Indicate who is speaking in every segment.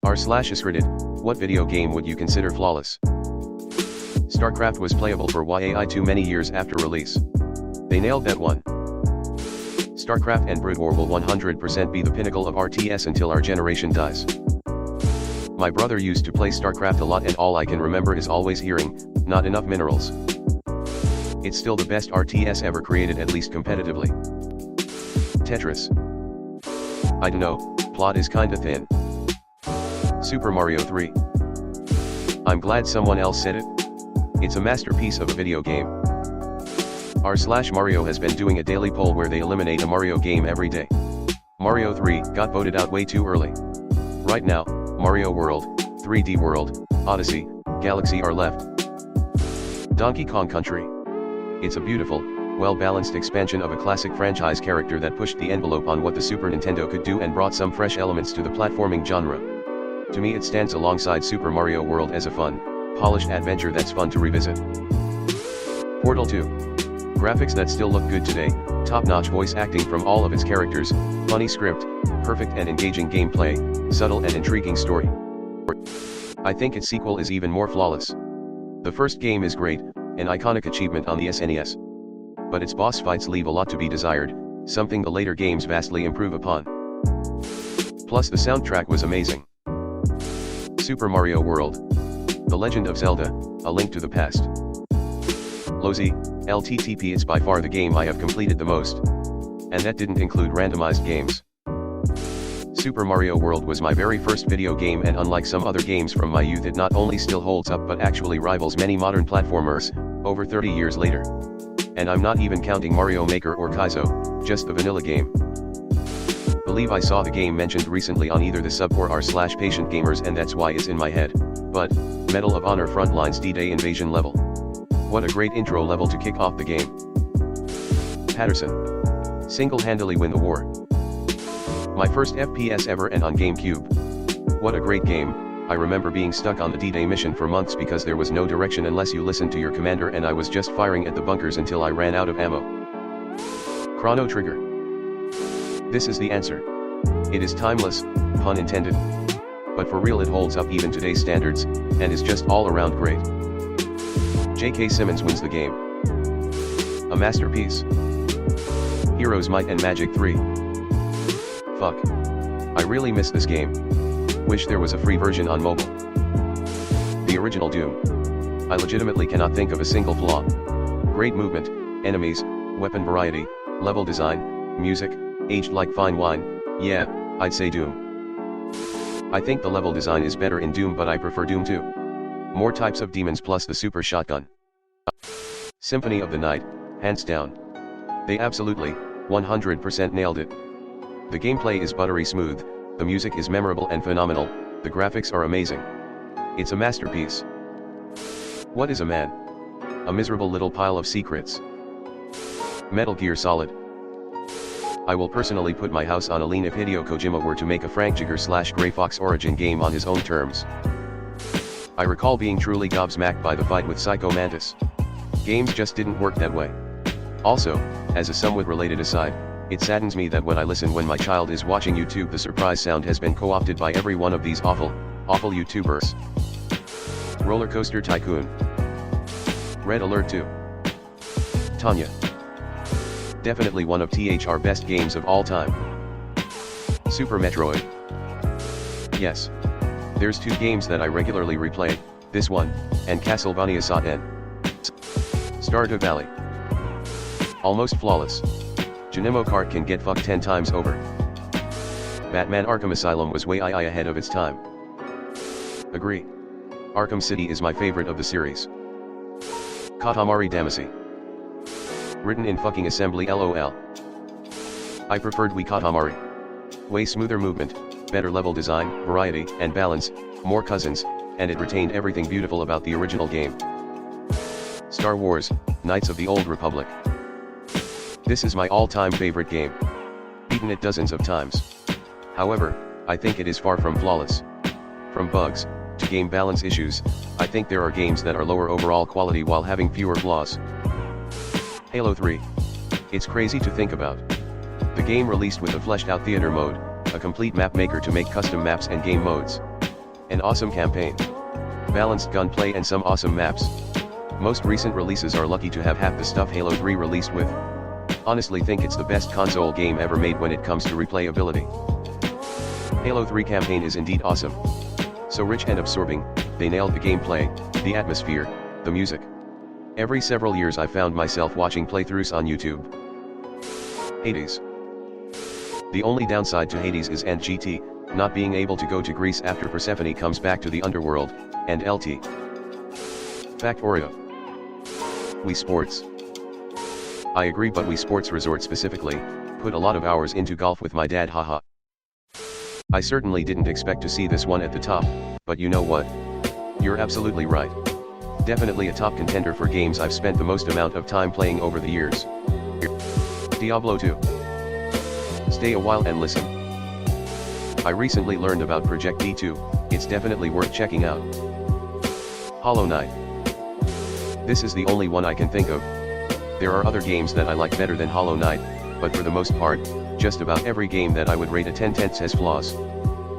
Speaker 1: r/askreddit, what video game would you consider flawless? StarCraft was playable for YAI too many years after release. They nailed that one. StarCraft and Brood War will 100% be the pinnacle of RTS until our generation dies. My brother used to play StarCraft a lot and all I can remember is always hearing, not enough minerals. It's still the best RTS ever created, at least competitively. Tetris. I dunno, plot is kinda thin. Super Mario 3. I'm glad someone else said it. It's a masterpiece of a video game. r/Mario has been doing a daily poll where they eliminate a Mario game every day. Mario 3 got voted out way too early. Right now, Mario World, 3D World, Odyssey, Galaxy are left. Donkey Kong Country. It's a beautiful, well-balanced expansion of a classic franchise character that pushed the envelope on what the Super Nintendo could do and brought some fresh elements to the platforming genre. To me it stands alongside Super Mario World as a fun, polished adventure that's fun to revisit. Portal 2. Graphics that still look good today, top-notch voice acting from all of its characters, funny script, perfect and engaging gameplay, subtle and intriguing story. I think its sequel is even more flawless. The first game is great, an iconic achievement on the SNES. But its boss fights leave a lot to be desired, something the later games vastly improve upon. Plus the soundtrack was amazing. Super Mario World. The Legend of Zelda, A Link to the Past. LOZ, LTTP is by far the game I have completed the most. And that didn't include randomized games. Super Mario World was my very first video game, and unlike some other games from my youth, it not only still holds up but actually rivals many modern platformers, over 30 years later. And I'm not even counting Mario Maker or Kaizo, just the vanilla game. Believe I saw the game mentioned recently on either the sub or r/Patient Gamers, and that's why it's in my head. But, Medal of Honor Frontlines D-Day Invasion level. What a great intro level to kick off the game. Patterson. Single-handedly win the war. My first FPS ever and on GameCube. What a great game. I remember being stuck on the D-Day mission for months because there was no direction unless you listened to your commander, and I was just firing at the bunkers until I ran out of ammo. Chrono Trigger. This is the answer. It is timeless, pun intended. But for real, it holds up even today's standards, and is just all around great. J.K. Simmons wins the game. A masterpiece. Heroes Might and Magic 3. Fuck. I really miss this game. Wish there was a free version on mobile. The original Doom. I legitimately cannot think of a single flaw. Great movement, enemies, weapon variety, level design, music, aged like fine wine. Yeah, I'd say Doom. I think the level design is better in Doom, but I prefer Doom 2. More types of demons plus the super shotgun. Symphony of the Night, hands down. They absolutely, 100% nailed it. The gameplay is buttery smooth, the music is memorable and phenomenal, the graphics are amazing. It's a masterpiece. What is a man? A miserable little pile of secrets. Metal Gear Solid. I will personally put my house on a lien if Hideo Kojima were to make a Frank Jagger/Grey Fox origin game on his own terms. I recall being truly gobsmacked by the fight with Psycho Mantis. Games just didn't work that way. Also, as a somewhat related aside, it saddens me that when I listen when my child is watching YouTube, the surprise sound has been co-opted by every one of these awful YouTubers. Roller Coaster Tycoon. Red Alert 2. Tanya. Definitely one of our best games of all time. Super Metroid. Yes. There's two games that I regularly replay, this one, and Castlevania Satan. Stardew Valley. Almost flawless. Janemo Kart can get fucked 10 times over. Batman Arkham Asylum was way ahead of its time. Agree. Arkham City is my favorite of the series. Katamari Damacy. Written in fucking assembly LOL. I preferred Wii Katamari. Way smoother movement, better level design, variety, and balance, more cousins, and it retained everything beautiful about the original game. Star Wars, Knights of the Old Republic. This is my all-time favorite game. Beaten it dozens of times. However, I think it is far from flawless. From bugs, to game balance issues, I think there are games that are lower overall quality while having fewer flaws. Halo 3. It's crazy to think about. The game released with a fleshed out theater mode, a complete map maker to make custom maps and game modes. An awesome campaign. Balanced gunplay and some awesome maps. Most recent releases are lucky to have half the stuff Halo 3 released with. Honestly think it's the best console game ever made when it comes to replayability. Halo 3 campaign is indeed awesome. So rich and absorbing, they nailed the gameplay, the atmosphere, the music. Every several years I found myself watching playthroughs on YouTube. Hades. The only downside to Hades is NGT, not being able to go to Greece after Persephone comes back to the underworld, and LT. Fact Oreo. Wii Sports. I agree, but Wii Sports Resort specifically, put a lot of hours into golf with my dad, haha. I certainly didn't expect to see this one at the top, but you know what? You're absolutely right. Definitely a top contender for games I've spent the most amount of time playing over the years. Diablo 2. Stay a while and listen. I recently learned about Project D2, it's definitely worth checking out. Hollow Knight. This is the only one I can think of. There are other games that I like better than Hollow Knight, but for the most part, just about every game that I would rate a 10/10 has flaws.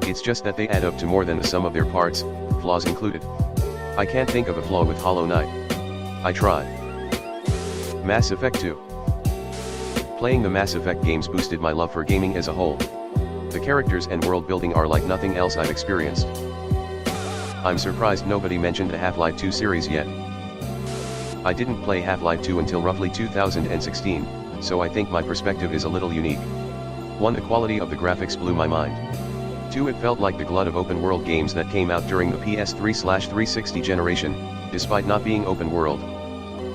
Speaker 1: It's just that they add up to more than the sum of their parts, flaws included. I can't think of a flaw with Hollow Knight. I tried. Mass Effect 2. Playing the Mass Effect games boosted my love for gaming as a whole. The characters and world building are like nothing else I've experienced. I'm surprised nobody mentioned the Half-Life 2 series yet. I didn't play Half-Life 2 until roughly 2016, so I think my perspective is a little unique. 1. The quality of the graphics blew my mind. 2. It felt like the glut of open world games that came out during the PS3/360 generation, despite not being open world.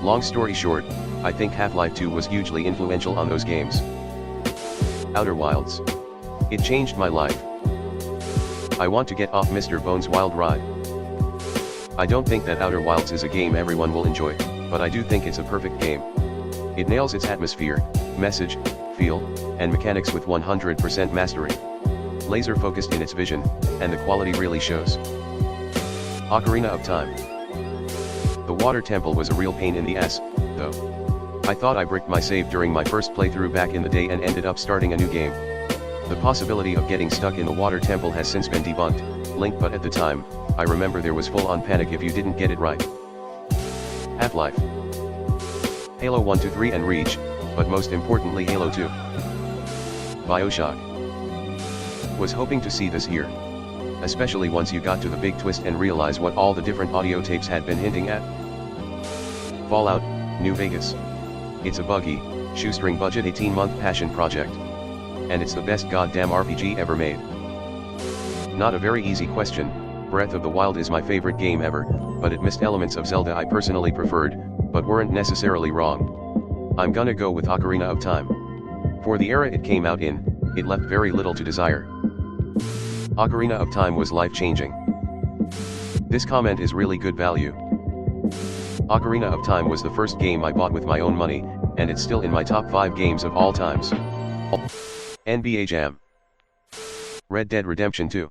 Speaker 1: Long story short, I think Half-Life 2 was hugely influential on those games. Outer Wilds. It changed my life. I want to get off Mr. Bones' wild ride. I don't think that Outer Wilds is a game everyone will enjoy, but I do think it's a perfect game. It nails its atmosphere, message, feel, and mechanics with 100% mastery. Laser focused in its vision, and the quality really shows. Ocarina of Time. The water temple was a real pain in the ass, though. I thought I bricked my save during my first playthrough back in the day and ended up starting a new game. The possibility of getting stuck in the water temple has since been debunked, Link, but at the time, I remember there was full-on panic if you didn't get it right. Half-Life. Halo 1, 2, 3 and Reach, but most importantly Halo 2. BioShock. Was hoping to see this here. Especially once you got to the big twist and realize what all the different audio tapes had been hinting at. Fallout, New Vegas. It's a buggy, shoestring budget 18-month passion project. And it's the best goddamn RPG ever made. Not a very easy question. Breath of the Wild is my favorite game ever, but it missed elements of Zelda I personally preferred, but weren't necessarily wrong. I'm gonna go with Ocarina of Time. For the era it came out in, it left very little to desire. Ocarina of Time was life-changing. This comment is really good value. Ocarina of Time was the first game I bought with my own money, and it's still in my top 5 games of all times. NBA Jam. Red Dead Redemption 2.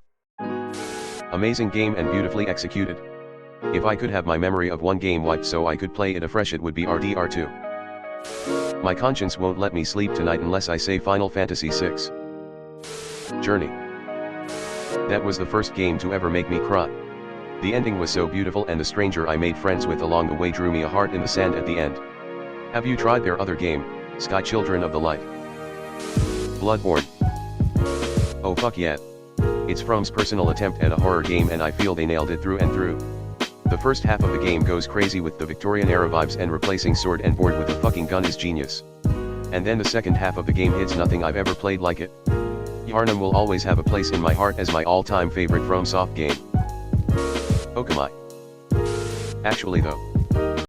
Speaker 1: Amazing game and beautifully executed. If I could have my memory of one game wiped so I could play it afresh, it would be RDR2. My conscience won't let me sleep tonight unless I say Final Fantasy VI. Journey. That was the first game to ever make me cry. The ending was so beautiful and the stranger I made friends with along the way drew me a heart in the sand at the end. Have you tried their other game, Sky Children of the Light? Bloodborne. Oh fuck yeah. It's From's personal attempt at a horror game and I feel they nailed it through and through. The first half of the game goes crazy with the Victorian era vibes and replacing sword and board with a fucking gun is genius. And then the second half of the game hits nothing I've ever played like it. Yarnum will always have a place in my heart as my all-time favorite FromSoft game. Okamai. Actually though.